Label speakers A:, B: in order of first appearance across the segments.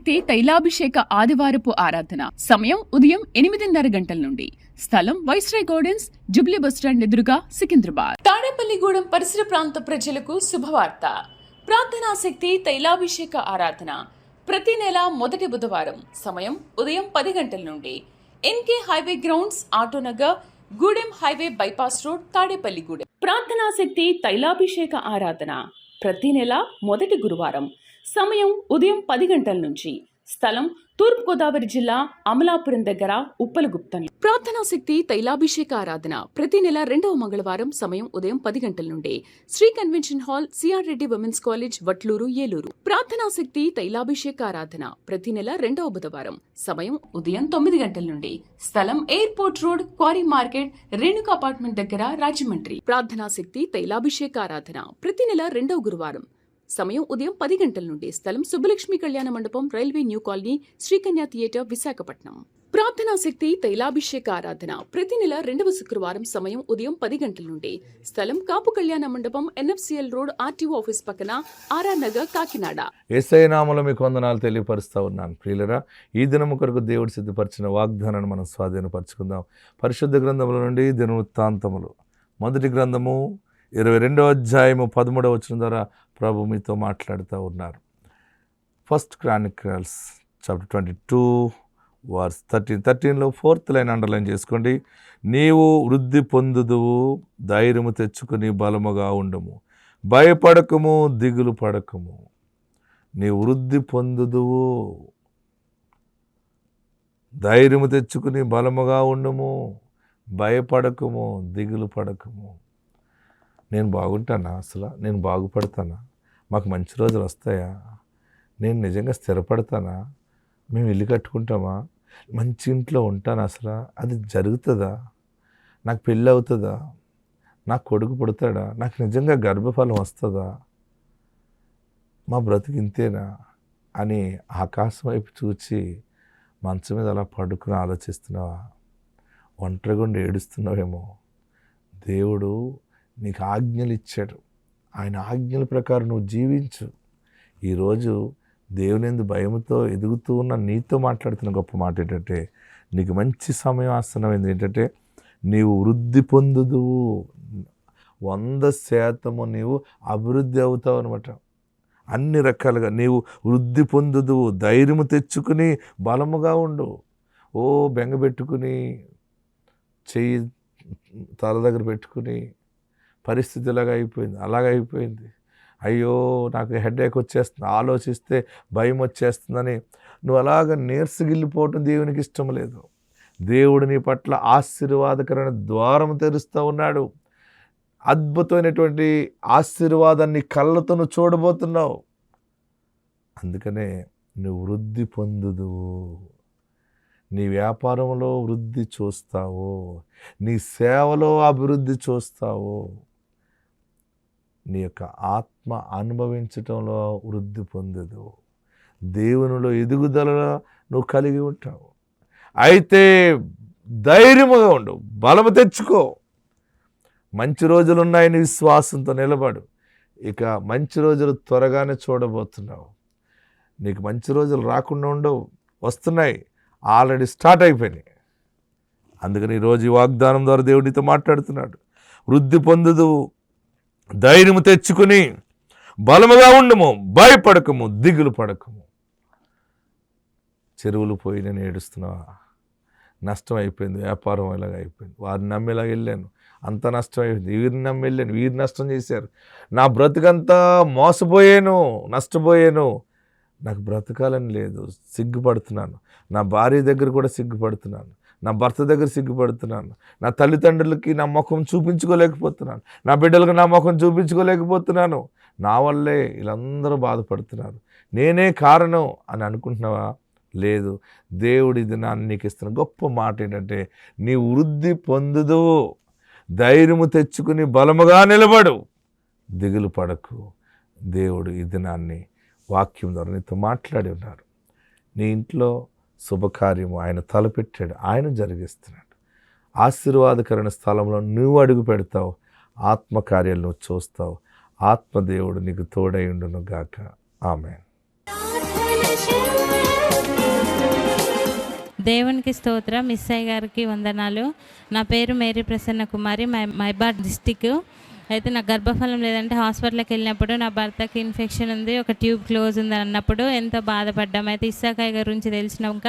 A: శక్తి తైలాభిషేక ఆదివారపు ఆరాధన. సమయం ఉదయం 8:30 గంటల నుండి. స్థలం వైస్రాయ్ గార్డెన్స్, జుబ్లీ బస్టాండ్ ఎదురుగా, సికింద్రాబాద్. తాడేపల్లిగూడెం పరిసర ప్రాంత ప్రజలకు శుభవార్త. ప్రార్థనా శక్తి తైలాభిషేక ఆరాధన ప్రతి నెల మొదటి బుధవారం. సమయం ఉదయం 10 గంటల నుండి. NK highway grounds, Autonagar, Gudem highway bypass road, Tadepalligudem. ప్రార్థనా శక్తి తైలాభిషేక ఆరాధన ప్రతి నెల మొదటి గురువారం. సమయం ఉదయం 10 గంటల నుంచి. స్థలం తూర్పుగోదావరి జిల్లా, అమలాపురం దగ్గర, ఉప్పలగుప్తం. ప్రార్థనా శక్తి తైలాభిషేక ఆరాధన ప్రతి నెల 2వ మంగళవారం. సమయం ఉదయం 10 గంటల నుండి. Sri convention hall, CR Reddy women's college, Vatluru, Eluru. ప్రార్థనా శక్తి తైలాభిషేక ఆరాధన ప్రతి నెల 2వ బుధవారం. సమయం ఉదయం 9 గంటల నుండి. స్థలం airport road, quarry market, Renuka apartment దగ్గర, రాజమండ్రి. ప్రార్థనా శక్తి తైలాభిషేక ఆరాధన ప్రతి నెల 2వ గురువారం. సమయం ఉదయం 10 గంటల నుండి. స్థలం సుబ్బలక్ష్మి కళ్యాణ మండపం, railway new colony, Sri Kanya theatre, Visakhapatnam. ప్రార్థనా శక్తి తైలాభిషేక ఆరాధన ప్రతి నెల 2వ శుక్రవారం. సమయం ఉదయం 10 గంటల నుండి. స్థలం కాపు కళ్యాణ మండపం, ఎన్ఎఫ్సిఎల్ రోడ్, ఆర్టీఓ ఆఫీస్ పక్కన, ఆర్ఆర్ నగర్, కాకినాడ.
B: యేసయ్య నామములో మీకు వందనాలు తెలియపరుస్తూ ఉన్నాను. ప్రియులరా, ఈ దినము కొరకు దేవుడు సిద్ధపరిచిన వాగ్దానాన్ని మనం స్వాధీనపరచుకుందాం. పరిశుద్ధ గ్రంథముల నుండి దినవృత్తాంతములు మొదటి గ్రంథము 22వ అధ్యాయము 13వ వచనం ద్వారా ప్రభు మీతో మాట్లాడుతూ ఉన్నారు. ఫస్ట్ క్రానికల్స్ చాప్టర్ 22 వర్స్ 13లో 4th లైన్ అండర్లైన్ చేసుకోండి. నీవు వృద్ధి పొందుదువు, ధైర్యము తెచ్చుకుని బలముగా ఉండుము, భయపడకము, దిగులు పడకము. నీవు వృద్ధి పొందుదువు, ధైర్యము తెచ్చుకుని బలముగా ఉండుము, భయపడకము, దిగులు పడకము. నేను బాగుంటానా? అసలు నేను బాగుపడతానా? మాకు మంచి రోజులు వస్తాయా? నేను నిజంగా స్థిరపడతానా? మేము ఇల్లు కట్టుకుంటామా? మంచి ఇంట్లో ఉంటానా? అసలు అది జరుగుతుందా? నాకు పెళ్ళి అవుతుందా? నాకు కొడుకు పుడతాడా? నాకు నిజంగా గర్భఫలం వస్తుందా? మా బ్రతుకు ఇంతేనా అని ఆకాశం వైపు చూచి మంచం మీద అలా పడుకుని ఆలోచిస్తున్నావా? ఒంటరిగా ఉండి ఏడుస్తున్నావేమో. దేవుడు నీకు ఆజ్ఞలు ఇచ్చాడు. ఆయన ఆజ్ఞల ప్రకారం నువ్వు జీవించు. ఈరోజు దేవునియందు భయముతో ఎదుగుతూ ఉన్న నీతో మాట్లాడుతున్న గొప్ప మాట ఏంటంటే, నీకు మంచి సమయం ఆసనమైంది. ఏంటంటే, నీవు వృద్ధి పొందుదువు, 100% నీవు అభివృద్ధి అవుతావు అనమాట. అన్ని రకాలుగా నీవు వృద్ధి పొందుదువు, ధైర్యము తెచ్చుకుని బలముగా ఉండు. ఓ బెంగ పెట్టుకుని, చెయ్యి తల దగ్గర పెట్టుకుని, పరిస్థితి అలాగైపోయింది, అయ్యో నాకు హెడేక్ వచ్చేస్తుంది, ఆలోచిస్తే భయం వచ్చేస్తుందని నువ్వు అలాగ నీరసగిల్లిపోవటం దేవునికి ఇష్టం లేదు. దేవుడు నీ పట్ల ఆశీర్వాదకరమైన ద్వారం తెరుస్తూ ఉన్నాడు. అద్భుతమైనటువంటి ఆశీర్వాదాన్ని కళ్ళతో నువ్వు చూడబోతున్నావు. అందుకనే నువ్వు వృద్ధి పొందుదువు. నీ వ్యాపారంలో వృద్ధి చూస్తావు, నీ సేవలో అభివృద్ధి చూస్తావు, నీ యొక్క ఆత్మ అనుభవించటంలో వృద్ధి పొందదు, దేవునిలో ఎదుగుదలలో నువ్వు కలిగి ఉంటావు. అయితే ధైర్యముగా ఉండు, బలము తెచ్చుకో. మంచి రోజులు ఉన్నాయని విశ్వాసంతో నిలబడు. ఇక మంచి రోజులు త్వరగానే చూడబోతున్నావు. నీకు మంచి రోజులు రాకుండా ఉండవు, వస్తున్నాయి, ఆల్రెడీ స్టార్ట్ అయిపోయినాయి. అందుకని ఈరోజు ఈ వాగ్దానం ద్వారా దేవుడితో మాట్లాడుతున్నాడు. వృద్ధి పొందుదువు, ధైర్యము తెచ్చుకుని బలముగా ఉండము, భయపడకము, దిగులు పడకము. చెరువులు పోయి నేను ఏడుస్తున్నావా? నష్టం అయిపోయింది, వ్యాపారం ఇలాగ అయిపోయింది, వారిని నమ్మేలాగా వెళ్ళాను, అంత నష్టం అయిపోయింది, వీరిని నమ్మి వెళ్ళాను, వీరు నష్టం చేశారు, నా బ్రతుకంతా మోసపోయాను, నష్టపోయాను, నాకు బ్రతకాలని లేదు, సిగ్గుపడుతున్నాను, నా భార్య దగ్గర కూడా సిగ్గుపడుతున్నాను, నా భర్త దగ్గర సిగ్గుపడుతున్నాను, నా తల్లిదండ్రులకి నా ముఖం చూపించుకోలేకపోతున్నాను, నా బిడ్డలకు నా ముఖం చూపించుకోలేకపోతున్నాను, నా వల్లే వీళ్ళందరూ బాధపడుతున్నారు, నేనే కారణం అని అనుకుంటున్నావా? లేదు. దేవుడి దినాన్ని నీకు ఇస్తున్న గొప్ప మాట ఏంటంటే, నీ వృద్ధి పొందుదువు, ధైర్యము తెచ్చుకుని బలముగా నిలబడు, దిగులు పడకు. దేవుడు ఈ దినాన్ని వాక్యం ద్వారా నీతో మాట్లాడి ఉన్నారు. నీ ఇంట్లో శుభకార్యము ఆయన తలపెట్టాడు, ఆయన జరిగిస్తున్నాడు. ఆశీర్వాదకరమైన స్థలంలో నువ్వు అడుగు పెడతావు, ఆత్మకార్యాలు నువ్వు చూస్తావు. ఆత్మదేవుడు నీకు తోడై ఉండును గాక. ఆమేన్.
C: దేవునికి స్తోత్రం. మిస్సయ్య గారికి వందనాలు. నా పేరు మేరీ ప్రసన్న కుమారి, మైబాద్ డిస్టిక్. అయితే నాకు గర్భఫలం లేదంటే హాస్పిటల్కి వెళ్ళినప్పుడు నా భర్తకి ఇన్ఫెక్షన్ ఉంది, ఒక ట్యూబ్ క్లోజ్ ఉంది అన్నప్పుడు ఎంతో బాధపడ్డాం. అయితే ఇస్సాకాయ గారి గురించి తెలిసినాక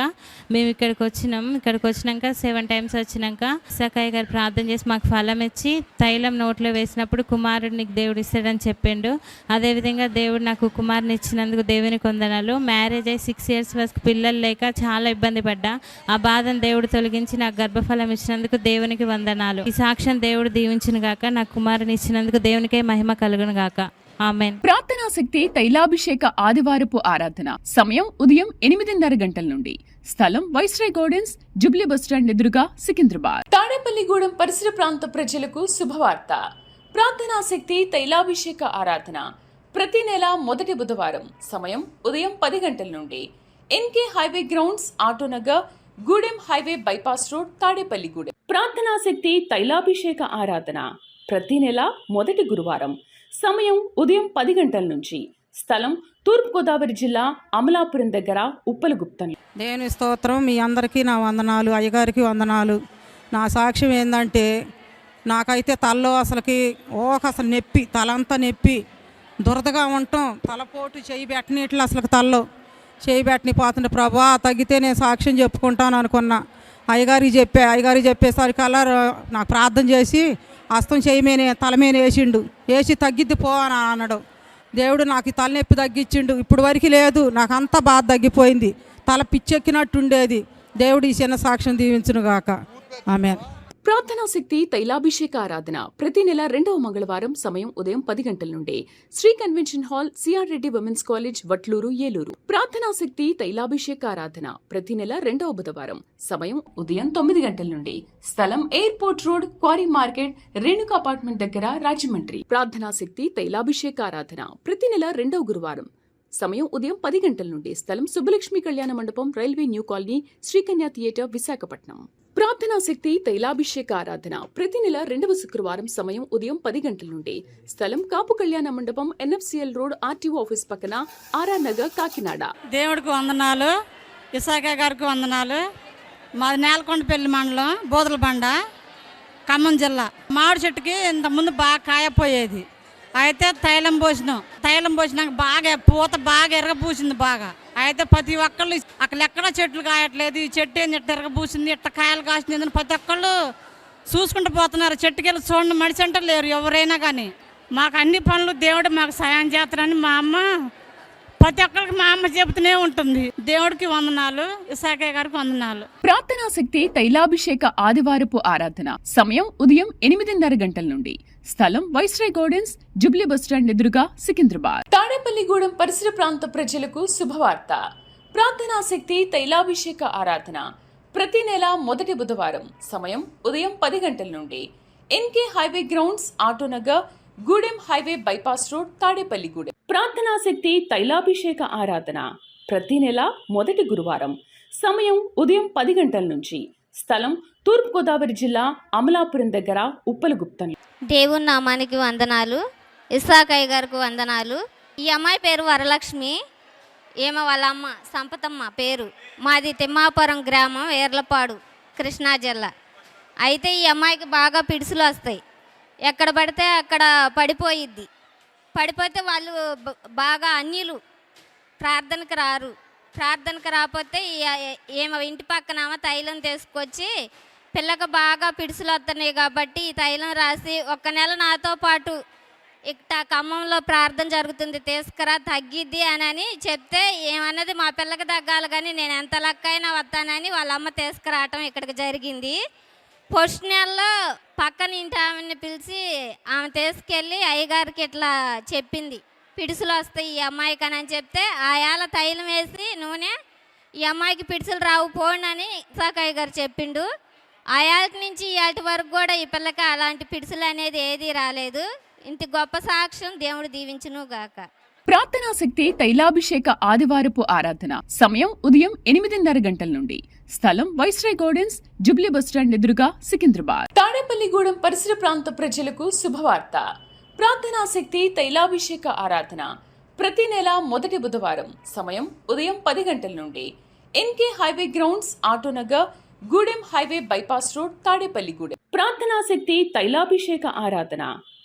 C: మేము ఇక్కడికి వచ్చినాక 7 times వచ్చినాక ఇస్సాకాయ గారు ప్రార్థన చేసి మాకు ఫలం ఇచ్చి తైలం నోట్లో వేసినప్పుడు కుమారుడు నీకు దేవుడు ఇస్తాడని చెప్పిండు. అదేవిధంగా దేవుడు నాకు కుమారుని ఇచ్చినందుకు దేవునికి వందనాలు. మ్యారేజ్ అయ్యి 6 years వరకు పిల్లలు లేక చాలా ఇబ్బంది పడ్డా. ఆ బాధను దేవుడు తొలగించి నాకు గర్భఫలం ఇచ్చినందుకు దేవునికి వందనాలు. ఈ సాక్ష్యం దేవుడు దీవించును గాక. నాకు కుమారుని ఇచ్చినందుకు దేవునికే మహిమ కలుగును గాక. ఆమేన్.
A: ప్రార్థనా శక్తి తైలాభిషేక ఆదివారపు ఆరాధన సమయం ఉదయం 8:30 గంటల నుండి. స్థలం వైస్రాయ్ గార్డెన్స్, జుబ్లీ బస్టాండ్ ఎదురుగా, సికింద్రాబాద్. తాడేపల్లిగూడెం పరిసర ప్రాంత ప్రజలకు శుభవార్త. ప్రార్థనా శక్తి తైలాభిషేక ఆరాధన ప్రతి నెల మొదటి బుధవారం సమయం ఉదయం 10 గంటల నుండి. NK highway grounds, Autonagar, Gudem highway bypass road, Tadepalligudem. ప్రార్థనా శక్తి తైలాభిషేక ఆరాధన ప్రతి నెల మొదటి గురువారం సమయం ఉదయం 10 గంటల నుంచి. స్థలం తూర్పుగోదావరి జిల్లా, అమలాపురం దగ్గర, ఉప్పలగుప్తం.
D: దేవుని స్తోత్రం. మీ అందరికీ నా వందనాలు, అయ్యగారికి వందనాలు. నా సాక్ష్యం ఏంటంటే నాకైతే తలలో అసలు నొప్పి, తలంతా నొప్పి, దురదగా ఉండటం, తలపోటు చేయి పెట్టనీట్లు, తలలో చేయి పెట్టని పోతుంటే ప్రభా తగ్గితే నేను సాక్ష్యం చెప్పుకుంటాను అనుకున్నా. అయ్యగారికి చెప్పేసరికల్లా నాకు ప్రార్థన చేసి హస్తం చేయమేనే తలమేనే వేసి తగ్గిద్ది పో అని అన్నాడు. దేవుడు నాకు ఈ తలనొప్పి తగ్గించిండు. ఇప్పుడు వరకు లేదు, నాకు అంతా బాధ తగ్గిపోయింది. తల పిచ్చెక్కినట్టు ఉండేది. దేవుడు ఈ చిన్న సాక్ష్యం దీవించును గాక. ఆమేన్.
A: ప్రార్థనా శక్తి తైలాభిషేక ఆరాధన ప్రతి నెల 2వ మంగళవారం సమయం ఉదయం 10 గంటల నుండి. Sri convention hall, CR Reddy women's college, Vatluru, Eluru. ప్రార్థనా శక్తి తైలాభిషేక ఆరాధన ప్రతి నెల 2వ బుధవారం సమయం ఉదయం 9 గంటల నుండి. స్థలం airport road, quarry market, Renuka apartment దగ్గర, రాజమండ్రి. ప్రార్థనా శక్తి తైలాభిషేక ఆరాధన ప్రతి నెల 2వ గురువారం సమయం ఉదయం 10 గంటల నుండి. స్థలం సుబ్బలక్ష్మి కళ్యాణ మండపం, railway new colony, Srikanya theatre, Visakhapatnam. ప్రార్థనా శక్తి తైలాభిషేక ఆరాధన ప్రతి నెల 2వ శుక్రవారం సమయం ఉదయం 10 గంటల నుండి. స్థలం కాపు కళ్యాణ మండపం, ఎన్ఎఫ్సిఎల్ రోడ్, ఆర్టీఓ ఆఫీస్ పక్కన, ఆర్ఆర్ నగర్, కాకినాడ.
E: దేవుడికి వందనాలు, ఇస్సాకాయ గారికి వందనాలు. మాది నేలకొండపల్లి మండలం, బోదలబండ, ఖమ్మం జిల్లా. మామిడి చెట్టుకి ఇంతకుముందు బాగా కాయపోయేది. అయితే తైలం పోసినాక బాగా పూత బాగా ఎరగబూసింది బాగా. అయితే ప్రతి ఒక్కళ్ళు అక్కడ ఎక్కడ చెట్లు కాయట్లేదు, ఈ చెట్టు ఏంది ఇట్లా ఎరగబూసింది, ఇట్లా కాయలు కాసింది, ప్రతి ఒక్కళ్ళు చూసుకుంటూ పోతున్నారు. చెట్టుకి వెళ్ళి చూడండి మనిషి అంటే లేరు ఎవరైనా కానీ. మాకు అన్ని పనులు దేవుడు మాకు సాయం చేస్తారని మా అమ్మ ప్రతి ఒక్కరికి మా అమ్మ చెబుతూనే ఉంటుంది. దేవుడికి వందనాలు, ఇస్సాకాయ గారికి వందనాలు.
A: ప్రార్థనా శక్తి తైలాభిషేక ఆదివారపు ఆరాధన సమయం ఉదయం 8:30 గంటల నుండి. స్థలం వైస్రాయ్ గార్డెన్స్, జుబ్లీ బస్టాండ్ ఎదురుగా, సికింద్రాబాద్. తాడేపల్లిగూడెం పరిసర ప్రాంత ప్రజలకు శుభవార్త. ప్రార్థనా శక్తి తైలాభిషేక ఆరాధన ప్రతి నెల మొదటి బుధవారం సమయం ఉదయం 10 గంటల నుండి. NK highway grounds, Autonagar, Gudem highway bypass road, Tadepalligudem. ప్రార్థనా శక్తి తైలాభిషేక ఆరాధన ప్రతి నెల మొదటి గురువారం సమయం ఉదయం 10 గంటల నుంచి. స్థలం తూర్పుగోదావరి జిల్లా, అమలాపురం దగ్గర, ఉప్పలగుప్తం.
F: దేవుని నామానికి వందనాలు, ఇస్సాకాయ గారికి వందనాలు. ఈ అమ్మాయి పేరు వరలక్ష్మి, ఏమో వాళ్ళ అమ్మ సంపతమ్మ పేరు. మాది తిమ్మాపురం గ్రామం, ఏర్లపాడు, కృష్ణా జిల్లా. అయితే ఈ అమ్మాయికి బాగా పిడుసులు వస్తాయి, ఎక్కడ పడితే అక్కడ పడిపోతే వాళ్ళు బాగా అన్యులు, ప్రార్థనకు రాకపోతే ఏమో ఇంటి పక్కన తైలం తీసుకొచ్చి పిల్లకి బాగా పిడుసులు వస్తున్నాయి కాబట్టి ఈ తైలం రాసి 1 నెల నాతో పాటు ఇక్కడ ఖమ్మంలో ప్రార్థన జరుగుతుంది, తీసుకురా తగ్గిద్ది అని చెప్తే ఏమన్నది మా పిల్లకి తగ్గాలి కానీ నేను ఎంత లెక్కైనా వస్తానని వాళ్ళ అమ్మ తీసుకురావటం ఇక్కడికి జరిగింది. ఫస్ట్ నెలలో పక్కన ఇంటి ఆమెని పిలిచి ఆమె తీసుకెళ్ళి అయ్యగారికి ఇట్లా చెప్పింది, పిడుసులు వస్తాయి ఈ అమ్మాయికి అని చెప్తే ఆయాల తైలం వేసి నూనె ఈ అమ్మాయికి పిడుసులు రావు పోండి అని ఇస్సాకాయ గారు చెప్పిండు. ఆయాటి నుంచి ఇయాటి వరకు కూడా ఈ పిల్లకి అలాంటి పిడుసులు అనేది ఏదీ రాలేదు. ఇంత గొప్ప సాక్ష్యం దేవుడు దీవించును గాక.
A: ప్రార్థనా శక్తి తైలాభిషేక ఆదివారపు ఆరాధన సమయం ఉదయం 8:30 గంటల నుండి. స్థలం వైస్రాయ్ గార్డెన్స్, జుబ్లీ బస్టాండ్ ఎదురుగా, సికింద్రాబాద్. తాడేపల్లిగూడెం పరిసర ప్రాంత ప్రజలకు శుభవార్త. ప్రార్థనా శక్తి తైలాభిషేక ఆరాధన ప్రతి నెల మొదటి బుధవారం సమయం ఉదయం 10 గంటల నుండి. NK highway grounds, Autonagar, Gudem highway bypass road, Tadepalligudem. ప్రార్థనా శక్తి తైలాభిషేక ఆరాధన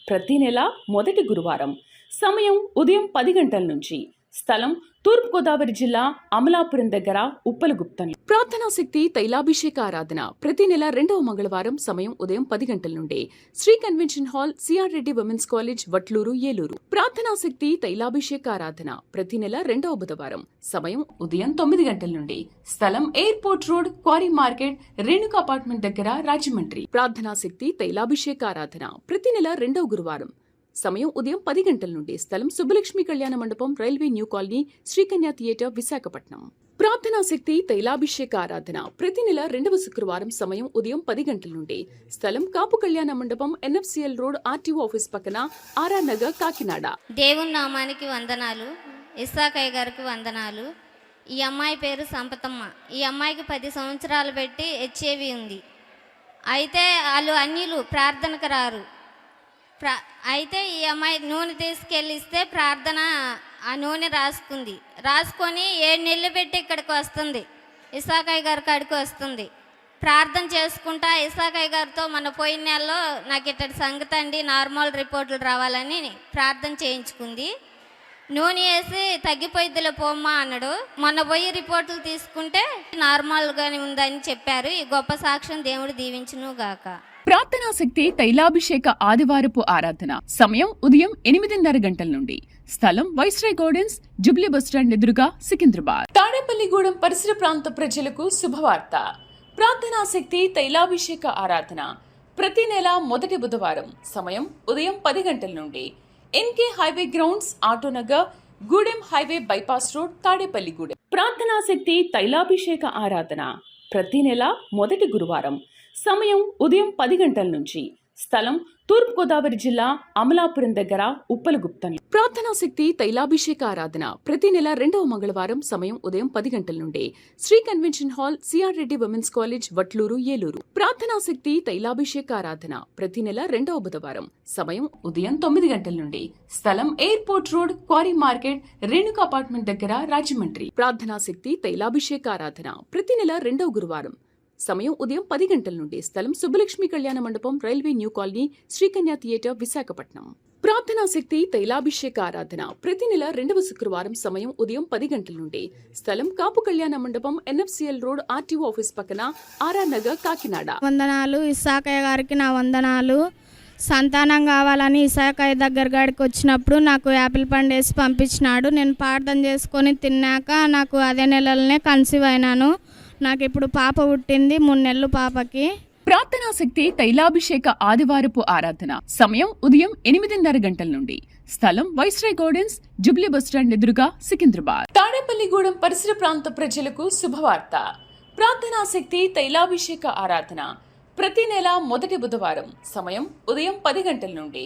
A: ప్రతి నెల మొదటి గురువారం. సమయం ఉదయం 10 గంటల నుంచి. స్థలం తూర్పుగోదావరి జిల్లా అమలాపురం దగ్గర ఉప్పలగుప్తం. ప్రార్థనా శక్తి తైలాభిషేక ఆరాధన ప్రతి నెల 2వ మంగళవారం. సమయం ఉదయం 10 గంటల నుండి. Sri convention hall, CR Reddy women's college, Vatluru, Eluru. ప్రార్థనా శక్తి తైలాభిషేక ఆరాధన ప్రతి నెల 2వ బుధవారం. సమయం ఉదయం 9 గంటల నుండి. స్థలం airport road, quarry market, Renuka apartment దగ్గర, రాజమండ్రి. ప్రార్థనా శక్తి తైలాభిషేక ఆరాధన ప్రతి నెల 2వ గురువారం. సమయం ఉదయం 10 గంటల నుండి. స్థలం సుబ్బలక్ష్మి కళ్యాణ మండపం, railway new colony, Srikanya theatre, Visakhapatnam. ప్రార్థనా శక్తి తైలాభిషేక ఆరాధన ప్రతి నెల 2వ శుక్రవారం. సమయం ఉదయం 10 గంటల నుండి. స్థలం కాపు కళ్యాణ మండపం, ఎన్ఎఫ్సిఎల్ రోడ్, ఆర్టీఓ ఆఫీస్ పక్కన, ఆర్ఆర్ నగర్, కాకినాడ.
F: దేవుని నామానికి వందనాలు. ఇస్సాకయ్య గారికి వందనాలు. ఈ అమ్మాయి పేరు సంపతమ్మ. ఈ అమ్మాయికి 10 సంవత్సరాలు పెట్టి హెచ్ఐవి ఉంది. అయితే వాళ్ళు అన్యులు, ప్రార్థనకు రారు. అయితే ఈ అమ్మాయి నూనె తీసుకెళ్ళిస్తే ప్రార్థన ఆ నూనె రాసుకొని 7 నెలలు పెట్టి ఇక్కడికి వస్తుంది. ఇస్సాకయ్య గారి కాడికి వస్తుంది. ప్రార్థన చేసుకుంటా ఇస్సాకయ్య గారితో మన పోయిన నెలలో నాకు ఇట్టడి సంగతి అండి, నార్మల్ రిపోర్టులు రావాలని ప్రార్థన చేయించుకుంది. నూనె వేసి తగ్గిపోయిద్దిలే పోమ్మా అన్నాడు. మొన్న పోయి రిపోర్టులు తీసుకుంటే నార్మల్గానే ఉందని చెప్పారు. ఈ గొప్ప సాక్ష్యం దేవుడు దీవించును గాక.
A: ప్రార్థనా శక్తి తైలాభిషేక ఆదివారపు ఆరాధన సమయం ఉదయం 8:30 గంటల నుండి. స్థలం వైస్రాయ్ గార్డెన్స్, జుబ్లీ బస్టాండ్ ఎదురుగా, సికింద్రాబాద్. తాడేపల్లిగూడెం పరిసర ప్రాంత ప్రజలకు శుభవార్త. ప్రార్థనా శక్తి తైలాభిషేక ఆరాధన ప్రతి నెల మొదటి బుధవారం. సమయం ఉదయం 10 గంటల నుండి. NK highway grounds, Autonagar, Gudem highway bypass road, Tadepalligudem. ప్రార్థనా శక్తి తైలాభిషేక ఆరాధన ప్రతి నెల మొదటి గురువారం. సమయం ఉదయం 10 గంటల నుంచి. స్థలం తూర్పుగోదావరి జిల్లా అమలాపురం దగ్గర, ఉప్పలగుప్తం. ప్రార్థనా శక్తి తైలాభిషేక ఆరాధన ప్రతి నెల 2వ మంగళవారం. సమయం ఉదయం 10 గంటల నుండి. Sri convention hall, CR Reddy women's college, Vatluru, Eluru. ప్రార్థనా శక్తి తైలాభిషేక ఆరాధన ప్రతి నెల 2వ బుధవారం. సమయం ఉదయం 9 గంటల నుండి. స్థలం airport road, quarry market, Renuka apartment దగ్గర, రాజమండ్రి. ప్రార్థనా శక్తి తైలాభిషేక ఆరాధన ప్రతి నెల 2వ గురువారం. సమయం ఉదయం 10 గంటల నుండి. స్థలం సుబ్బలక్ష్మి కళ్యాణ మండపం, railway new colony, Srikanya theatre, Visakhapatnam. ప్రార్థనా శక్తి తైలాభిషేక ఆరాధన ప్రతి నెల 2వ శుక్రవారం. సమయం ఉదయం 10 గంటల నుండి. స్థలం కాపు కళ్యాణ మండపం, ఎన్ఎఫ్సిఎల్ రోడ్, ఆర్టీఓ ఆఫీస్ పక్కన, ఆర్ఆర్ నగర్, కాకినాడ.
G: వందనాలు. ఇస్సాకయ్య గారికి నా వందనాలు. సంతానం కావాలని ఇస్సాకయ్య దగ్గర గాడికి వచ్చినప్పుడు నాకు యాపిల్ పండు వేసి పంపించినాడు. నేను ప్రార్థన చేసుకొని తిన్నాక నాకు అదే నెలలనే కన్సీవ్ అయినాను. నాకు ఇప్పుడు పాప పుట్టింది, 3 నెలలు పాపకి.
A: ప్రార్థనా శక్తి తైలాభిషేక ఆదివారపు ఆరాధన సమయం ఉదయం 8:30 గంటల నుండి. స్థలం వైస్రాయ్ గార్డెన్స్, జుబ్లీ బస్టాండ్ ఎదురుగా, సికింద్రాబాద్. తాడేపల్లిగూడెం పరిసర ప్రాంత ప్రజలకు శుభవార్త. ప్రార్థనా శక్తి తైలాభిషేక ఆరాధన ప్రతి నెల మొదటి బుధవారం. సమయం ఉదయం 10 గంటల నుండి.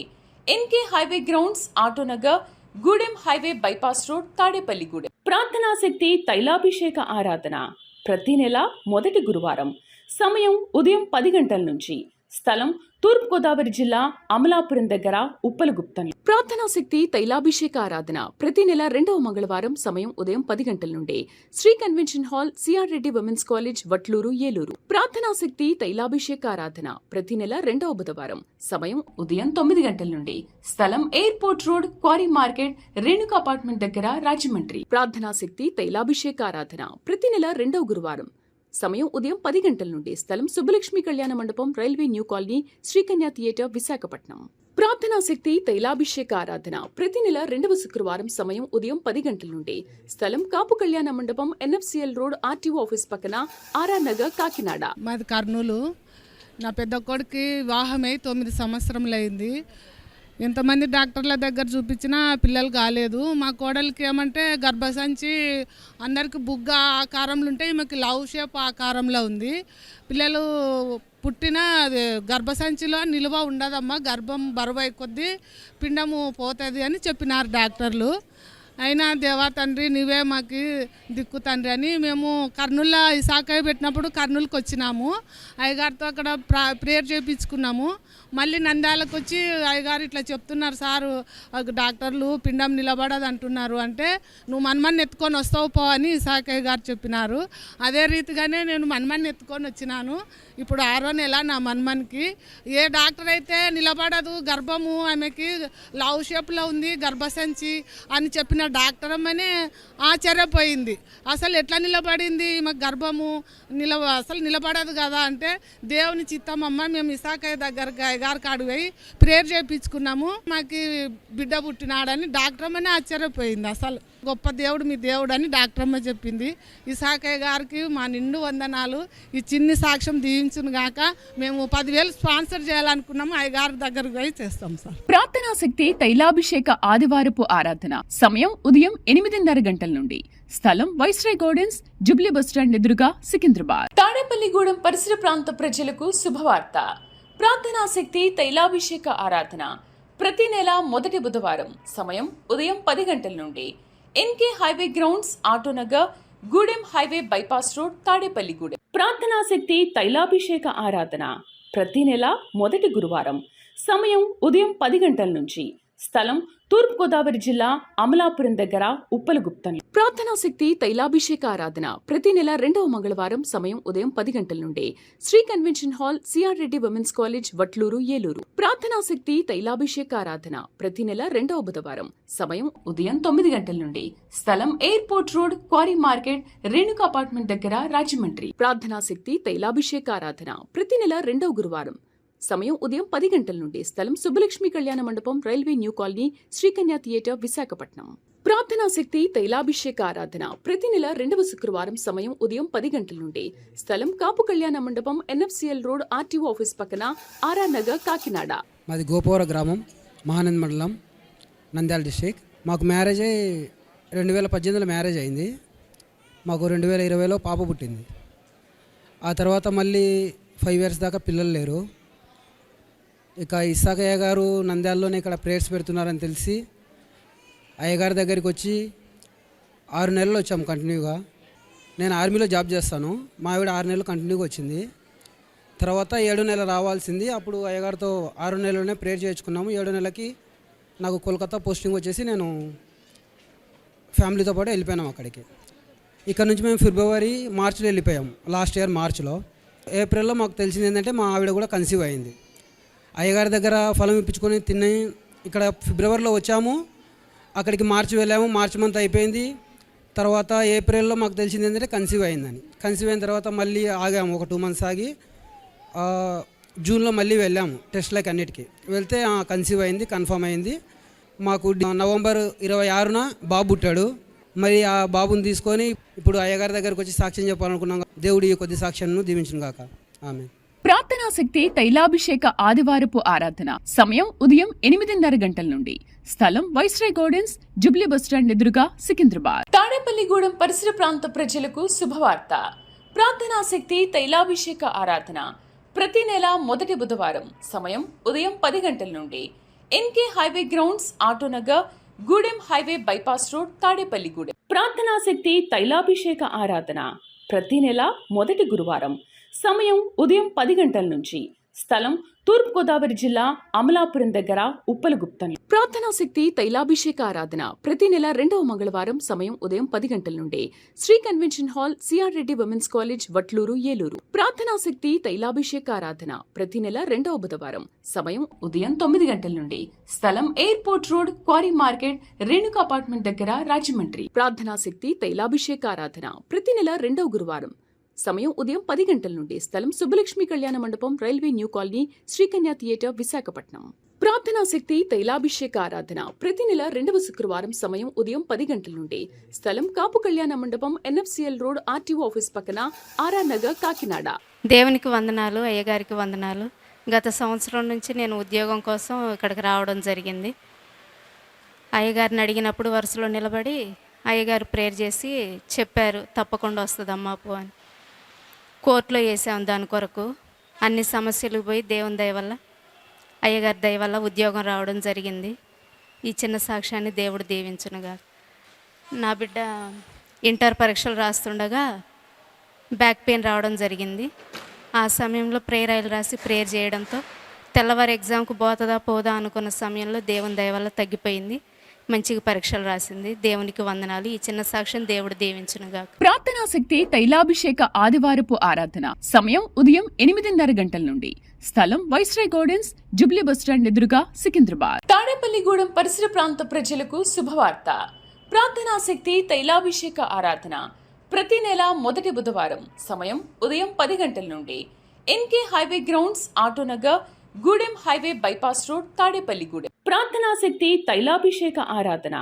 A: NK highway grounds, Autonagar, Gudem highway bypass road, Tadepalligudem. ప్రార్థనా శక్తి తైలాభిషేక ఆరాధన ప్రతి నెల మొదటి గురువారం. సమయం ఉదయం 10 గంటల నుంచి. స్థలం తూర్పుగోదావరి జిల్లా అమలాపురం దగ్గర, ఉప్పలగుప్తం. ప్రార్థనా శక్తి తైలాభిషేక ఆరాధన ప్రతి నెల 2వ మంగళవారం. సమయం ఉదయం 10 గంటల నుండి. Sri convention hall, CR Reddy women's college, Vatluru, Eluru. ప్రార్థనా శక్తి తైలాభిషేక ఆరాధన ప్రతి నెల 2వ బుధవారం. సమయం ఉదయం 9 గంటల నుండి. స్థలం airport road, quarry market, Renuka apartment దగ్గర, రాజమండ్రి. ప్రార్థనా శక్తి తైలాభిషేక ఆరాధన ప్రతి నెల 2వ గురువారం. సమయం ఉదయం 10 గంటల నుండి. స్థలం సుబ్బలక్ష్మి కళ్యాణ మండపం, railway new colony, Srikanya theatre, Visakhapatnam. ప్రార్థనా శక్తి తైలాభిషేక ఆరాధన ప్రతి నెల 2వ శుక్రవారం. సమయం ఉదయం 10 గంటల నుండి. స్థలం కాపు కళ్యాణ మండపం, ఎన్ఎఫ్సిఎల్ రోడ్, ఆర్టీఓ ఆఫీస్ పక్కన, ఆర్ఆర్ నగర్, కాకినాడ.
H: మాది కర్నూలు. నా పెద్ద కొడుకు వివాహమై 9 సంవత్సరములు అయింది. ఎంతమంది డాక్టర్ల దగ్గర చూపించినా పిల్లలు కాలేదు. మా కోడలికి ఏమంటే గర్భసంచి అందరికి బుగ్గ ఆకారంలో ఉంటే ఈమెకి లవ్ షేప్ ఆకారంలో ఉంది. పిల్లలు పుట్టిన గర్భసంచిలో నిలువ ఉండదమ్మా, గర్భం బరువై కొద్దీ పిండము పోతుంది అని చెప్పినారు డాక్టర్లు. అయినా దేవా తండ్రి నీవే మాకు దిక్కు తండ్రి అని మేము కర్నూలులో ఇసాకాయ పెట్టినప్పుడు కర్నూలుకి వచ్చినాము. అయ్యగారితో అక్కడ ప్రేయర్ చేయించుకున్నాము. మళ్ళీ నంద్యాలకు వచ్చి అయ్యగారు ఇట్లా చెప్తున్నారు సారు, డాక్టర్లు పిండం నిలబడదు అంటున్నారు. అంటే నువ్వు మన్మన్ని ఎత్తుకొని వస్తావు పో అని ఇసాకయ్య గారు చెప్పినారు. అదే రీతిగానే నేను మన్మన్ని ఎత్తుకొని వచ్చినాను. ఇప్పుడు 6వ నెల నా మన్మన్కి. ఏ డాక్టర్ అయితే నిలబడదు, గర్భము ఆమెకి లవ్ షేప్లో ఉంది గర్భసంచి అని చెప్పిన డాక్టర్ అమ్మనే ఆశ్చర్యపోయింది. అసలు ఎట్లా నిలబడింది మాకు గర్భము అసలు నిలబడదు కదా అంటే, దేవుని చిత్తమమ్మ మేము ఇసాకయ్య దగ్గరకి అయ్యగారి కాడికి పోయి ప్రేయర్ చేయించుకున్నాము, మాకు బిడ్డ పుట్టినాడని డాక్టర్ అమ్మనే ఆశ్చర్యపోయింది. అసలు గొప్ప దేవుడు మీ దేవుడు అని డాక్టర్ అమ్మ చెప్పింది. ఇసాకయ్య గారికి మా నిండు వందనాలు. ఈ చిన్ని సాక్ష్యం దీవించును గాక. మేము 10,000 స్పాన్సర్ చేయాలనుకున్నాము. అయ్యగారి దగ్గరకు పోయి చేస్తాం సార్.
A: ప్రార్థనా శక్తి తైలాభిషేక ఆదివారపు ఆరాధన సమయం ఉదయం 8:30 గంటల నుండి. స్థలం వైస్రాయ్ గార్డెన్స్, జుబ్లీ బస్టాండ్ ఎదురుగా, సికింద్రాబాద్. తాడేపల్లిగూడెం పరిసర ప్రాంత ప్రజలకు శుభవార్త. ప్రార్థనా శక్తి తైలాభిషేక ఆరాధన ప్రతి నెల మొదటి బుధవారం. సమయం ఉదయం 10 గంటల నుండి. NK highway grounds, Autonagar, Gudem highway bypass road, Tadepalligudem. ప్రార్థనా శక్తి తైలాభిషేక ఆరాధన ప్రతి నెల మొదటి గురువారం. సమయం ఉదయం 10 గంటల నుంచి. స్థలం తూర్పుగోదావరి జిల్లా, అమలాపురం దగ్గర, ఉప్పలగుప్తం. ప్రార్థనా శక్తి తైలాభిషేక ఆరాధన ప్రతి నెల 2వ మంగళవారం. సమయం ఉదయం 10 గంటల నుండి. Sri convention hall, CR Reddy women's college, Vatluru, Eluru. ప్రార్థనా శక్తి తైలాభిషేక ఆరాధన ప్రతి నెల 2వ బుధవారం. సమయం ఉదయం 9 గంటల నుండి. స్థలం airport road, quarry market, Renuka apartment దగ్గర, రాజమండ్రి. ప్రార్థనా శక్తి తైలాభిషేక ఆరాధన ప్రతి నెల 2వ గురువారం. సమయం ఉదయం 10 గంటల నుండి. స్థలం సుబ్బలక్ష్మి కళ్యాణ మండపం, railway new colony, Srikanya theatre, Visakhapatnam. ప్రార్థనా శక్తి తైలాభిషేక ఆరాధన ప్రతి నెల 2వ శుక్రవారం. సమయం ఉదయం 10 గంటల నుండి. స్థలం కాపు కళ్యాణ మండపం, ఎన్ఎఫ్సిఎల్ రోడ్, ఆర్టీఓ ఆఫీస్ పక్కన, ఆర్ఆర్ నగర్, కాకినాడ.
I: మాది గోపవరం గ్రామం, మహానంద్ మండలం, నంద్యాల డిస్ట్రిక్ట్. మాకు మ్యారేజ్ 2018లో మ్యారేజ్ అయింది. మాకు 2020లో పాప పుట్టింది. ఆ తర్వాత మళ్ళీ 5 years దాకా పిల్లలు లేరు. ఇక ఇసాకయ్య గారు నంద్యాలలోనే ఇక్కడ ప్రేయర్స్ పెడుతున్నారని తెలిసి అయ్యగారి దగ్గరికి వచ్చి 6 నెలలు వచ్చాము కంటిన్యూగా. నేను ఆర్మీలో జాబ్ చేస్తాను. మా ఆవిడ 6 నెలలు కంటిన్యూగా వచ్చింది. తర్వాత 7 నెలలు రావాల్సింది. అప్పుడు అయ్యగారితో 6 నెలలోనే ప్రేయర్ చేయించుకున్నాము. 7 నెలలకి నాకు కోల్కతా పోస్టింగ్ వచ్చేసి నేను ఫ్యామిలీతో పాటు వెళ్ళిపోయినాం అక్కడికి. ఇక్కడ నుంచి మేము ఫిబ్రవరి, మార్చిలో వెళ్ళిపోయాం. లాస్ట్ ఇయర్ మార్చిలో. ఏప్రిల్లో మాకు తెలిసింది ఏంటంటే మా ఆవిడ కూడా కన్సీవ్ అయింది. అయ్యగారి దగ్గర ఫలం ఇప్పించుకొని తిని ఇక్కడ ఫిబ్రవరిలో వచ్చాము. అక్కడికి మార్చి వెళ్ళాము. మార్చి మంత్ అయిపోయింది. తర్వాత ఏప్రిల్లో మాకు తెలిసింది ఏంటంటే కన్సీవ్ అయిందని. కన్సీవ్ అయిన తర్వాత మళ్ళీ ఆగాము, ఒక 2 months ఆగి జూన్లో మళ్ళీ వెళ్ళాము టెస్ట్లకి అన్నిటికీ. వెళ్తే కన్సీవ్ అయింది, కన్ఫర్మ్ అయింది. మాకు నవంబర్ 26న బాబు పుట్టాడు. మరి ఆ బాబుని తీసుకొని ఇప్పుడు అయ్యగారి దగ్గరకు వచ్చి సాక్ష్యం చెప్పాలనుకున్నాం. దేవుడి ఈ కొద్ది సాక్ష్యాన్ని దీవించును గాక. ఆమె.
A: ప్రార్థనా శక్తి తైలాభిషేక ఆదివారపు ఆరాధన సమయం ఉదయం 8:30 గంటల నుండి. స్థలం వైస్రాయ్ గార్డెన్స్, జుబ్లీ బస్టాండ్ ఎదురుగా, సికింద్రాబాద్. తాడేపల్లిగూడెం పరిసర ప్రాంత ప్రజలకు శుభవార్త. ప్రార్థనా శక్తి తైలాభిషేక ఆరాధన ప్రతి నెల మొదటి బుధవారం. సమయం ఉదయం 10 గంటల నుండి. NK highway grounds, Autonagar, Gudem highway bypass road, Tadepalligudem. ప్రార్థనా శక్తి తైలాభిషేక ఆరాధన ప్రతి నెల మొదటి గురువారం. సమయం ఉదయం 10 గంటల నుంచి. స్థలం తూర్పుగోదావరి జిల్లా, అమలాపురం దగ్గర, ఉప్పలగుప్తం. ప్రార్థనా శక్తి తైలాభిషేక ఆరాధన ప్రతి నెల 2వ మంగళవారం. సమయం ఉదయం 10 గంటల నుండి. Sri convention hall, CR Reddy women's college, Vatluru, Eluru. ప్రార్థనా శక్తి తైలాభిషేక ఆరాధన ప్రతి నెల 2వ బుధవారం. సమయం ఉదయం 9 గంటల నుండి. స్థలం airport road, quarry market, Renuka apartment దగ్గర, రాజమండ్రి. ప్రార్థనా శక్తి తైలాభిషేక ఆరాధన ప్రతి నెల 2వ గురువారం. సమయం ఉదయం 10 గంటల నుండి. స్థలం సుబ్బలక్ష్మి కళ్యాణ మండపం, railway new colony, Srikanya theatre, Visakhapatnam. ప్రార్థనా శక్తి తైలాభిషేక ఆరాధన ప్రతి నెల 2వ శుక్రవారం. సమయం ఉదయం 10 గంటల నుండి. స్థలం కాపు కళ్యాణ మండపం, ఎన్ఎఫ్సిఎల్ రోడ్, ఆర్టీఓ ఆఫీస్ పక్కన, ఆర్ఆర్ నగర్, కాకినాడ.
J: దేవునికి వందనాలు, అయ్యగారికి వందనాలు. గత సంవత్సరం నుంచి నేను ఉద్యోగం కోసం ఇక్కడికి రావడం జరిగింది. అయ్యగారిని అడిగినప్పుడు వరుసలో నిలబడి అయ్యగారు ప్రేయర్ చేసి చెప్పారు, తప్పకుండా వస్తుందమ్మా పో అని. కోర్టులో వేసాం దాని కొరకు. అన్ని సమస్యలు పోయి దేవుని దయ వల్ల, అయ్యగారి దయ వల్ల ఉద్యోగం రావడం జరిగింది. ఈ చిన్న సాక్ష్యాన్ని దేవుడు దీవించునుగా. నా బిడ్డ ఇంటర్ పరీక్షలు రాస్తుండగా బ్యాక్ పెయిన్ రావడం జరిగింది. ఆ సమయంలో ప్రేయర్ ఆయిల్ రాసి ప్రేయర్ చేయడంతో తెల్లవారు ఎగ్జామ్కు పోతుందా పోదా అనుకున్న సమయంలో దేవుని దయ వల్ల తగ్గిపోయింది. మంచిగా పరీక్షలు రాసింది. దేవునికి వందనాలు. ఈ చిన్న సాక్ష్యం దేవుడు దీవించునుగా.
A: ప్రార్థనా శక్తి తైలాభిషేక ఆదివారపు ఆరాధన సమయం ఉదయం 8:30 గంటల నుండి. స్థలం వైస్రాయ్ గార్డెన్స్, జుబ్లీ బస్టాండ్ ఎదురుగా, సికింద్రాబాద్. తాడేపల్లిగూడెం పరిసర ప్రాంత ప్రజలకు శుభవార్త. ప్రార్థనా శక్తి తైలాభిషేక ఆరాధన ప్రతి నెల మొదటి బుధవారం సమయం ఉదయం 10 గంటల నుండి. NK highway grounds, Autonagar, Gudem highway bypass road, Tadepalligudem. ప్రార్థనా శక్తి తైలాభిషేక ఆరాధన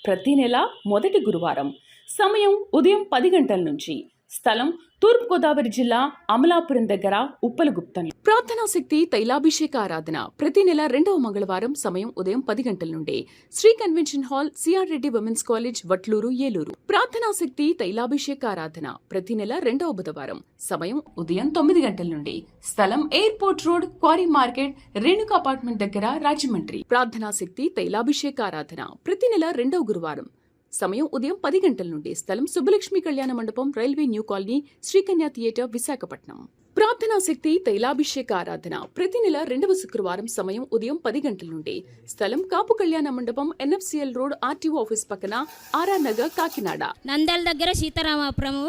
A: ప్రతి నెల మొదటి గురువారం సమయం ఉదయం 10 గంటల నుంచి. స్థలం తూర్పుగోదావరి జిల్లా, అమలాపురం దగ్గర, ఉప్పలగుప్తం. ప్రార్థనా శక్తి తైలాభిషేక ఆరాధన ప్రతి నెల 2వ మంగళవారం సమయం ఉదయం 10 గంటల నుండి. Sri convention hall, CR Reddy women's college, Vatluru, Eluru. ప్రార్థనా శక్తి తైలాభిషేక ఆరాధన ప్రతి నెల 2వ బుధవారం సమయం ఉదయం 9 గంటల నుండి. స్థలం airport road, quarry market, Renuka apartment దగ్గర, రాజమండ్రి. ప్రార్థనా శక్తి తైలాభిషేక ఆరాధన ప్రతి నెల 2వ గురువారం సమయం ఉదయం 10 గంటల నుండి. స్థలం సుబ్బలక్ష్మి కళ్యాణ మండపం, railway new colony, Srikanya theatre, Visakhapatnam. ప్రార్థనా శక్తి తైలాభిషేక ఆరాధన ప్రతి నెల 2వ శుక్రవారం సమయం ఉదయం 10 గంటల నుండి. స్థలం కాపు కళ్యాణ మండపం, ఎన్ఎఫ్సిఎల్ రోడ్, ఆర్టీఓ ఆఫీస్ పక్కన, ఆర్ఆర్ నగర్, కాకినాడ.
K: నంద్యాల దగ్గర సీతారామాపురము.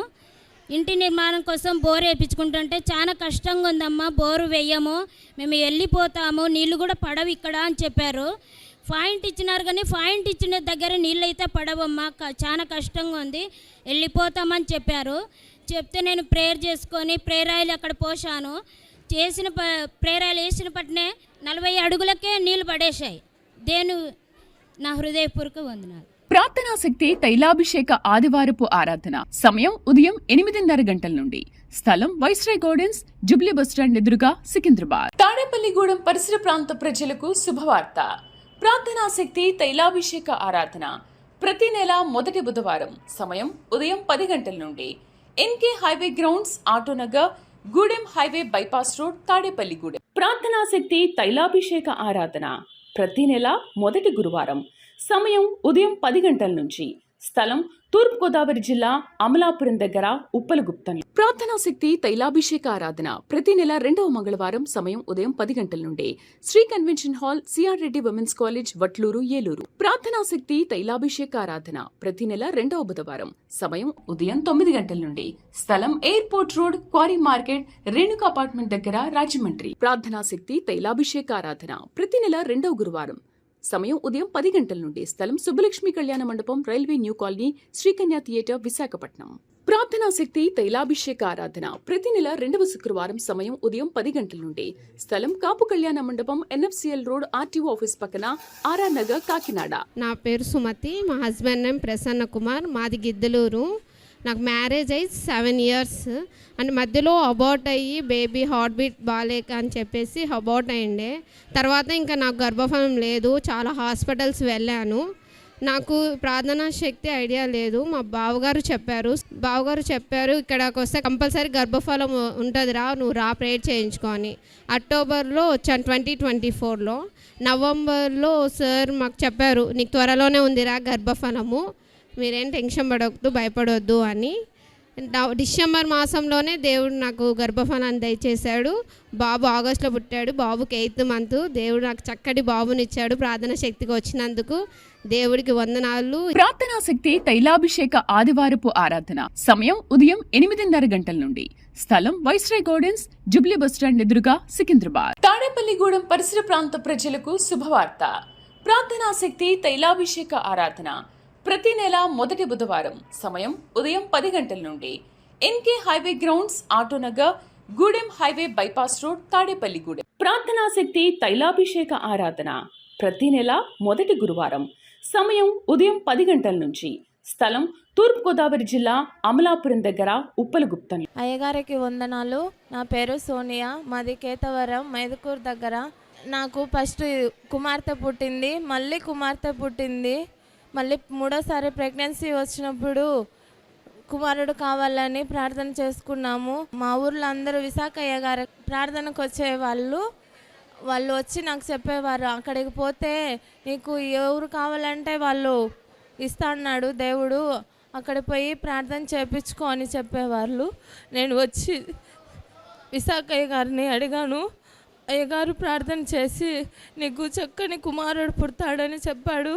K: ఇంటి నిర్మాణం కోసం బోరు వేయించుకుంటుంటే చాలా కష్టంగా ఉందమ్మా, బోరు వేయము, మేము వెళ్ళిపోతాము, నీళ్లు కూడా పడవు ఇక్కడ అని చెప్పారు. పాయింట్ ఇచ్చినారు కానీ పాయింట్ ఇచ్చిన దగ్గర నీళ్ళు అయితే పడవమ్మా, చాలా కష్టంగా ఉంది, వెళ్ళిపోతామని చెప్పారు. చెప్తే నేను ప్రేయర్ చేసుకొని ప్రేయర్ ఆయిల్ అక్కడ పోసాను. ప్రేయర్ ఆయిల్ వేసిన పట్నే 40 అడుగులకే నీళ్లు పడేశాయి. నా హృదయపూర్వక వందనాలు.
A: ప్రార్థనా శక్తి తైలాభిషేక ఆదివారపు ఆరాధన సమయం ఉదయం 8:30 గంటల నుండి. స్థలం వైస్రాయ్ గార్డెన్స్, జుబ్లీ బస్టాండ్ ఎదురుగా, సికింద్రాబాద్. తాడేపల్లిగూడెం పరిసర ప్రాంత ప్రజలకు శుభవార్త. ప్రార్థనా శక్తి తైలాభిషేక ఆరాధన ప్రతి నెల మొదటి బుధవారం సమయం ఉదయం 10 గంటల నుండి. NK highway grounds, Autonagar, Gudem highway bypass road, Tadepalligudem. ప్రార్థనా శక్తి తైలాభిషేక ఆరాధన ప్రతి నెల మొదటి గురువారం సమయం ఉదయం 10 గంటల నుంచి. స్థలం తూర్పుగోదావరి జిల్లా, అమలాపురం దగ్గర, ఉప్పలగుప్తం. ప్రార్థనా శక్తి తైలాభిషేక ఆరాధన ప్రతి నెల 2వ మంగళవారం సమయం ఉదయం 10 గంటల నుండి. Sri convention hall, CR Reddy women's college, Vatluru, Eluru. ప్రార్థనా శక్తి తైలాభిషేక ఆరాధన ప్రతి నెల 2వ బుధవారం సమయం ఉదయం 9 గంటల నుండి. స్థలం airport road, quarry market, Renuka apartment దగ్గర, రాజమండ్రి. ప్రార్థనా శక్తి తైలాభిషేక ఆరాధన ప్రతి నెల 2వ గురువారం సమయం ఉదయం 10 గంటల నుండి. స్థలం సుబ్బలక్ష్మి కళ్యాణ మండపం, railway new colony, Srikanya theatre, Visakhapatnam. ప్రార్థనా శక్తి తైలాభిషేక ఆరాధన ప్రతి నెల 2వ శుక్రవారం సమయం ఉదయం 10 గంటల నుండి. స్థలం కాపు కళ్యాణ మండపం, ఎన్ఎఫ్సిఎల్ రోడ్, ఆర్టీఓ ఆఫీస్ పక్కన, ఆర్ఆర్ నగర్, కాకినాడ.
L: నా పేరు సుమతి, మా హస్బెండ్ నేమ్ ప్రసన్న కుమార్, మాది గిద్దలూరు. నాకు మ్యారేజ్ అయ్యి 7 ఇయర్స్ అండ్ మధ్యలో అబార్ట్ అయ్యి బేబీ హార్ట్ బీట్ బాగాలేక అని చెప్పేసి అబార్ట్ అయ్యిండే. తర్వాత ఇంకా నాకు గర్భఫలం లేదు, చాలా హాస్పిటల్స్ వెళ్ళాను. నాకు ప్రార్థనా శక్తి ఐడియా లేదు. మా బావగారు చెప్పారు ఇక్కడికి వస్తే కంపల్సరీ గర్భఫలం ఉంటుందిరా, నువ్వు ప్రేయర్ చేయించుకొని. అక్టోబర్లో వచ్చాను 2024లో. నవంబర్లో సార్ మాకు చెప్పారు, నీకు త్వరలోనే ఉందిరా గర్భఫలము, మీరేం టెన్షన్ పడవద్దు, భయపడవద్దు అని. డిసెంబర్ మాసంలోనే దేవుడు నాకు గర్భఫలాన్ని దయచేశాడు. బాబు ఆగస్టులో పుట్టాడు. బాబుకి 8th మంత్. దేవుడు నాకు చక్కటి బాబునిచ్చాడు. ప్రార్థనా శక్తికి వచ్చినందుకు దేవుడికి వందనాలు.
A: ప్రార్థనా శక్తి తైలాభిషేక ఆదివారపు ఆరాధన సమయం ఉదయం 8:30 గంటల నుండి. స్థలం వైస్రాయ్ గార్డెన్స్, జుబ్లీ బస్టాండ్ ఎదురుగా, సికింద్రాబాద్. తాడేపల్లిగూడెం పరిసర ప్రాంత ప్రజలకు శుభవార్త. ప్రార్థనా శక్తి తైలాభిషేక ఆరాధన ప్రతి నెల మొదటి బుధవారం సమయం ఉదయం 10 గంటల నుండి. NK highway grounds, Autonagar, Gudem highway bypass road, Tadepalligudem. ప్రార్థనా శక్తి తైలాభిషేక ఆరాధన ప్రతి నెల మొదటి గురువారం సమయం ఉదయం 10 గంటల నుంచి. స్థలం తూర్పుగోదావరి జిల్లా, అమలాపురం దగ్గర, ఉప్పలగుప్తం.
M: అయ్యగారికి వందనాలు. నా పేరు సోనియా, మాది కేతవరం, మైదుకూరు దగ్గర. నాకు ఫస్ట్ కుమార్తె పుట్టింది, మళ్ళీ కుమార్తె పుట్టింది. మళ్ళీ 3వసారి ప్రెగ్నెన్సీ వచ్చినప్పుడు కుమారుడు కావాలని ప్రార్థన చేసుకున్నాము. మా ఊర్లో అందరూ విశాఖ అయ్యగారు ప్రార్థనకు వచ్చేవాళ్ళు. వాళ్ళు వచ్చి నాకు చెప్పేవారు, అక్కడికి పోతే నీకు ఎవరు కావాలంటే వాళ్ళు ఇస్తా అన్నాడు దేవుడు, అక్కడ పోయి ప్రార్థన చేయించుకో అని చెప్పేవాళ్ళు. నేను వచ్చి విశాఖయ్య గారిని అడిగాను. అయ్యగారు ప్రార్థన చేసి నీకు చక్కని కుమారుడు పుడతాడని చెప్పాడు.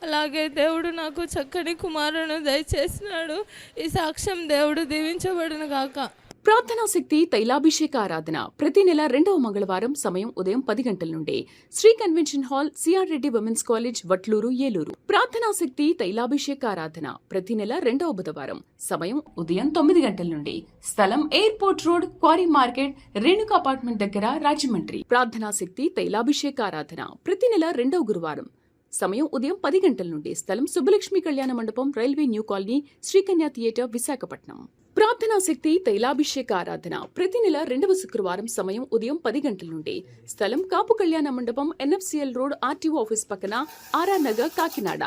M: అలాగే దేవుడు నాకు చక్కని కుమారుడు దయచేసినాడు. ఈ సాక్ష్యం దేవుడు దీవించబడును గాక.
A: ప్రార్థనా శక్తి తైలాభిషేక ఆరాధన ప్రతి నెల 2వ మంగళవారం సమయం ఉదయం 10 గంటల నుండి Sri convention hall, CR Reddy women's college, Vatluru, Eluru. ప్రార్థనా శక్తి తైలాభిషేక ఆరాధన ప్రతి నెల 2వ బుధవారం సమయం ఉదయం 9 గంటల నుండి స్థలం airport road, quarry market, Renuka apartment దగ్గర, రాజమండ్రి. ప్రార్థనా శక్తి తైలాభిషేక ఆరాధన ప్రతి నెల 2వ గురువారం సమయం ఉదయం 10 గంటల నుండి స్థలం సుబ్బలక్ష్మి కళ్యాణ మండపం, railway new colony, Srikanya theatre, Visakhapatnam. ప్రార్థనా శక్తి తైలాభిషేక ఆరాధన ప్రతి నెల 2వ శుక్రవారం సమయం ఉదయం 10 గంటల నుండి స్థలం కాపు కళ్యాణ మండపం, ఎన్ఎఫ్సిఎల్ రోడ్, ఆర్టీఓ ఆఫీస్ పక్కన, ఆర్ఆర్ నగర్, కాకినాడ.